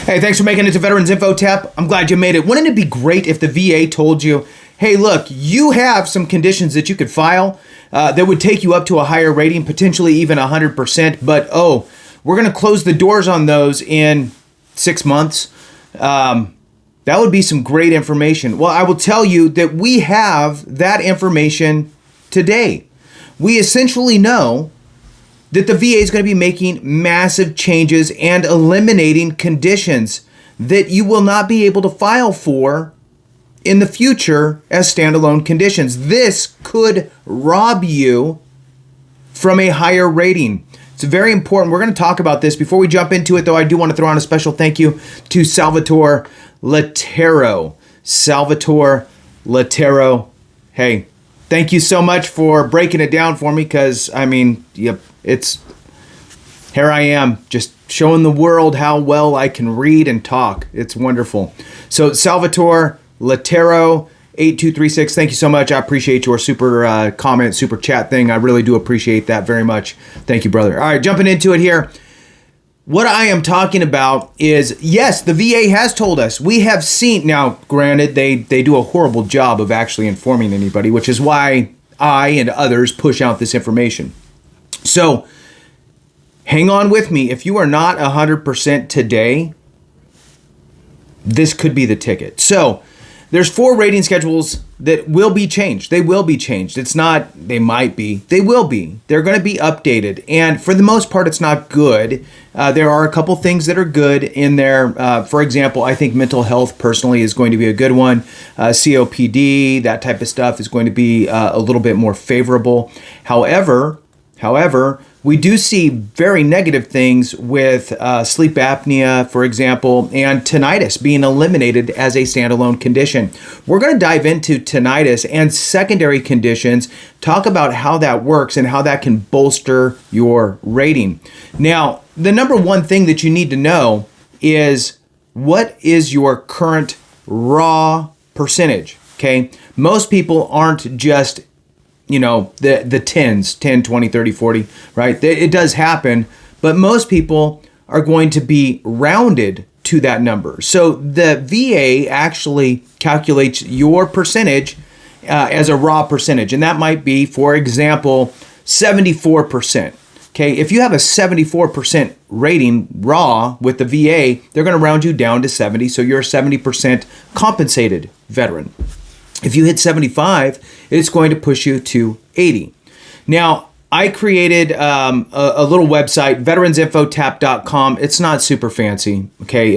Hey, thanks for making it to Veterans Info Tap. I'm glad you made it. Wouldn't it be great if the VA told you, hey, look, you have some conditions that you could file that would take you up to a higher rating, potentially even 100%, but we're going to close the doors on those in 6 months. That would be some great information. Well, I will tell you that we have that information today. We essentially know that the VA is going to be making massive changes and eliminating conditions that you will not be able to file for in the future as standalone conditions. This could rob you from a higher rating. It's very important. We're going to talk about this. Before we jump into it, though, I do want to throw on a special thank you to Salvatore Latero. Salvatore Latero. Hey, thank you so much for breaking it down for me because, here I am just showing the world how well I can read and talk. It's wonderful. So Salvatore Latero 8236, thank you so much. I appreciate your super comment, super chat thing. I really do appreciate that very much. Thank you, brother. All right, jumping into it here. What I am talking about is, yes, the VA has told us. We have seen, now granted, they do a horrible job of actually informing anybody, which is why I and others push out this information. So hang on with me. If you are not 100% today, this could be the ticket. So there's 4 rating schedules that will be changed. They will be changed. It's not, they might be, they will be. They're going to be updated. And for the most part, it's not good. There are a couple things that are good in there. For example, I think mental health personally is going to be a good one. COPD, that type of stuff is going to be a little bit more favorable. However, we do see very negative things with sleep apnea, for example, and tinnitus being eliminated as a standalone condition. We're going to dive into tinnitus and secondary conditions, talk about how that works and how that can bolster your rating. Now, the number one thing that you need to know is what is your current raw percentage, okay? Most people aren't just the tens, 10, 20, 30, 40, right? It does happen, but most people are going to be rounded to that number. So the VA actually calculates your percentage as a raw percentage, and that might be, for example, 74%. Okay, if you have a 74% rating raw with the VA, they're going to round you down to 70, so you're a 70% compensated veteran. If you hit 75, it's going to push you to 80. Now, I created a little website, veteransinfotap.com. It's not super fancy, okay?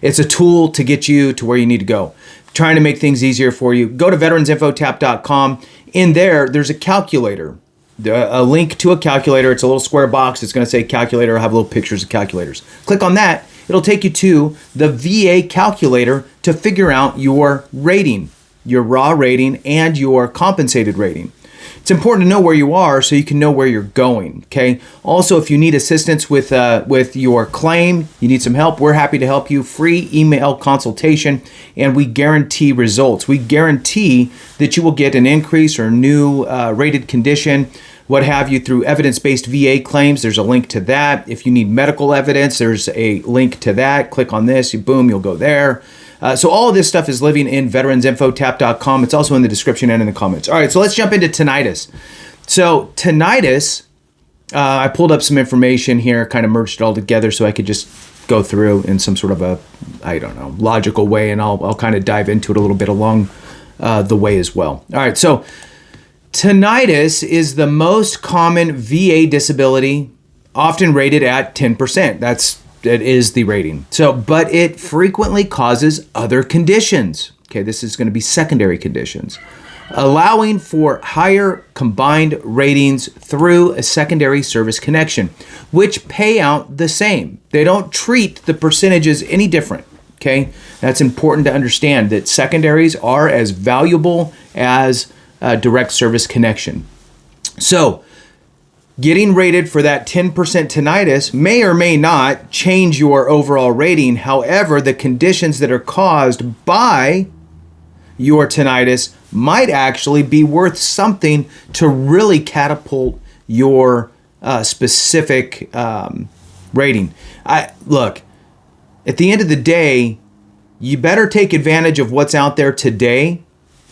It's a tool to get you to where you need to go. Trying to make things easier for you. Go to veteransinfotap.com. In there, there's a calculator, a link to a calculator. It's a little square box. It's going to say calculator. I have little pictures of calculators. Click on that. It'll take you to the VA calculator to figure out your rating, your raw rating and your compensated rating. It's important to know where you are so you can know where you're going, okay? Also, if you need assistance with your claim, you need some help, we're happy to help you. Free email consultation, and we guarantee results. We guarantee that you will get an increase or new rated condition, what have you, through evidence-based VA claims. There's a link to that. If you need medical evidence, there's a link to that. Click on this, boom, you'll go there. So all of this stuff is living in veteransinfotap.com. It's also in the description and in the comments. All right, so let's jump into tinnitus. So tinnitus, I pulled up some information here, kind of merged it all together so I could just go through in some sort of a, logical way, and I'll kind of dive into it a little bit along the way as well. All right, so tinnitus is the most common VA disability, often rated at 10%. That is the rating. So, but it frequently causes other conditions. Okay, this is going to be secondary conditions, allowing for higher combined ratings through a secondary service connection, which pay out the same. They don't treat the percentages any different. Okay, that's important to understand, that secondaries are as valuable as a direct service connection. So, getting rated for that 10% tinnitus may or may not change your overall rating. However, the conditions that are caused by your tinnitus might actually be worth something to really catapult your specific rating. at the end of the day, you better take advantage of what's out there today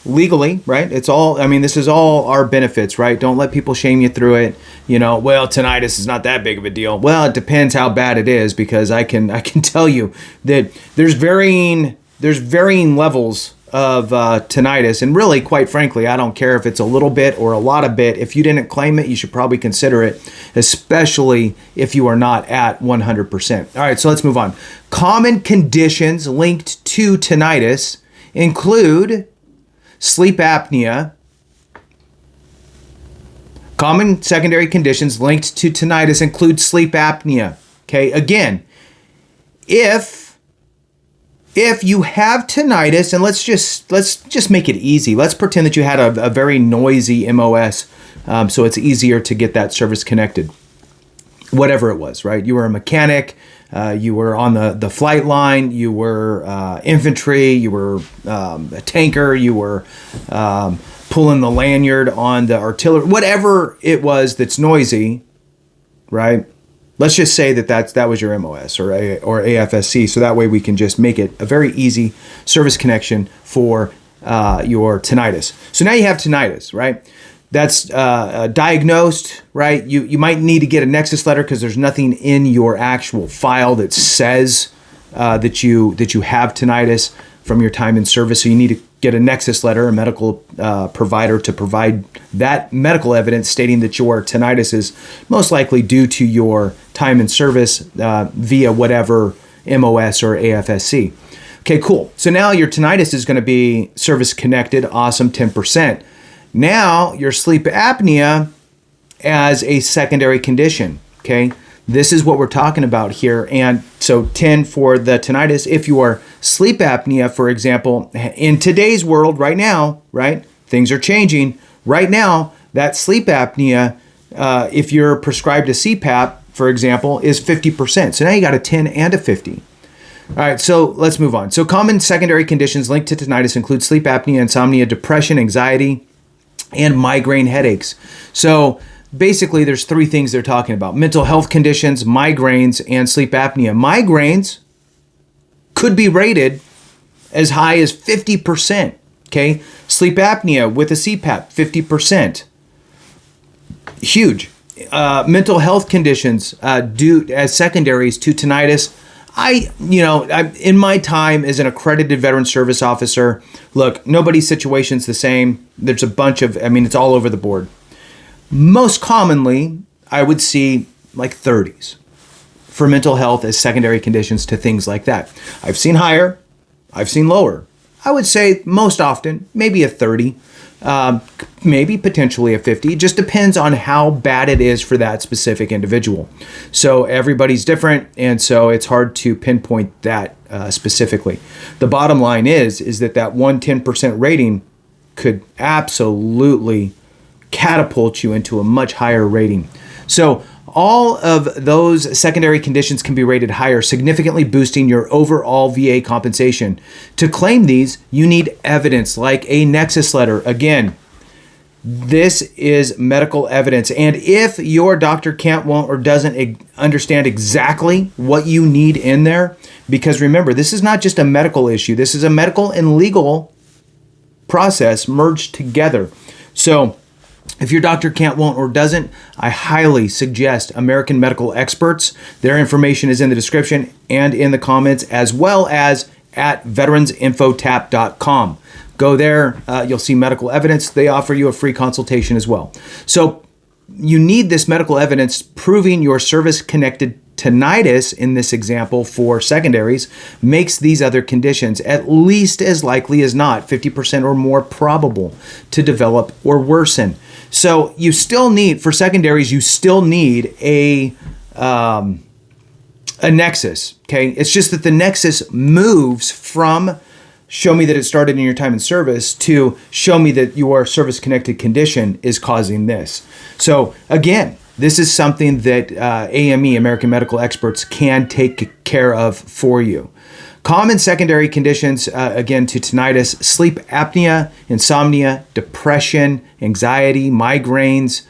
legally, right? It's all, I mean, this is all our benefits, right? Don't let people shame you through it. You know, well, tinnitus is not that big of a deal. Well, it depends how bad it is, because I can tell you that there's varying levels of tinnitus, and really, quite frankly, I don't care if it's a little bit or a lot of bit. If you didn't claim it, you should probably consider it, especially if you are not at 100%. All right, so let's move on. Common conditions linked to tinnitus include sleep apnea. Common secondary conditions linked to tinnitus include sleep apnea. Okay, again, if you have tinnitus, and let's just make it easy. Let's pretend that you had a very noisy MOS, so it's easier to get that service connected. Whatever it was, right? You were a mechanic, you were on the flight line, you were infantry, you were a tanker, you were pulling the lanyard on the artillery, whatever it was that's noisy, right? Let's just say that was your MOS or AFSC, so that way we can just make it a very easy service connection for your tinnitus. So now you have tinnitus, right? That's diagnosed, right? You might need to get a Nexus letter because there's nothing in your actual file that says that you have tinnitus from your time in service. So you need to get a Nexus letter, a medical provider, to provide that medical evidence stating that your tinnitus is most likely due to your time in service via whatever MOS or AFSC. Okay, cool. So now your tinnitus is going to be service connected. Awesome, 10%. Now your sleep apnea as a secondary condition. Okay, this is what we're talking about here. And so 10 for the tinnitus. If your sleep apnea, for example, in today's world right now, right, things are changing. Right now, that sleep apnea, if you're prescribed a CPAP, for example, is 50%. So now you got a 10 and a 50. All right, so let's move on. So common secondary conditions linked to tinnitus include sleep apnea, insomnia, depression, anxiety, and migraine headaches. So basically, there's three things they're talking about: mental health conditions, migraines, and sleep apnea. Migraines could be rated as high as 50%. Okay, sleep apnea with a CPAP, 50%. Huge. Mental health conditions due as secondaries to tinnitus. I in my time as an accredited veteran service officer, look, nobody's situation's the same. There's a bunch of, it's all over the board. Most commonly, I would see like 30s for mental health as secondary conditions to things like that. I've seen higher, I've seen lower. I would say most often, maybe a 30, maybe potentially a 50. It just depends on how bad it is for that specific individual. So everybody's different, and so it's hard to pinpoint that specifically. The bottom line is that 110% rating could absolutely catapult you into a much higher rating. So all of those secondary conditions can be rated higher, significantly boosting your overall VA compensation. To claim these, you need evidence like a Nexus letter. Again, this is medical evidence. And if your doctor can't, won't, or doesn't understand exactly what you need in there, because remember, this is not just a medical issue. This is a medical and legal process merged together. So if your doctor can't, won't, or doesn't, I highly suggest American Medical Experts. Their information is in the description and in the comments, as well as at veteransinfotap.com. Go there, you'll see medical evidence. They offer you a free consultation as well. So you need this medical evidence proving your service-connected tinnitus, in this example for secondaries, makes these other conditions at least as likely as not, 50% or more probable to develop or worsen. So you still need, for secondaries, you still need a nexus, okay? It's just that the nexus moves from show me that it started in your time in service to show me that your service-connected condition is causing this. So again, this is something that AME, American Medical Experts, can take care of for you. Common secondary conditions, again, to tinnitus: sleep apnea, insomnia, depression, anxiety, migraines,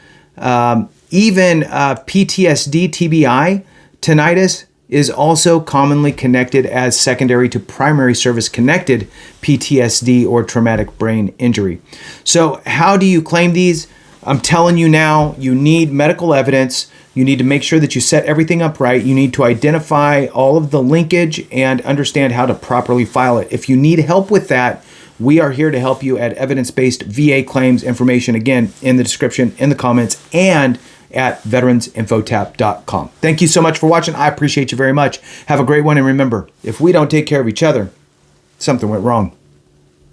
even PTSD, TBI, tinnitus, is also commonly connected as secondary to primary service connected PTSD or traumatic brain injury. So how do you claim these? I'm telling you now, you need medical evidence. You need to make sure that you set everything up right. You need to identify all of the linkage and understand how to properly file it. If you need help with that, we are here to help you at Evidence-Based VA Claims. Information, again, in the description, in the comments, and at veteransinfotap.com. Thank you so much for watching. I appreciate you very much. Have a great one. And remember, if we don't take care of each other, something went wrong.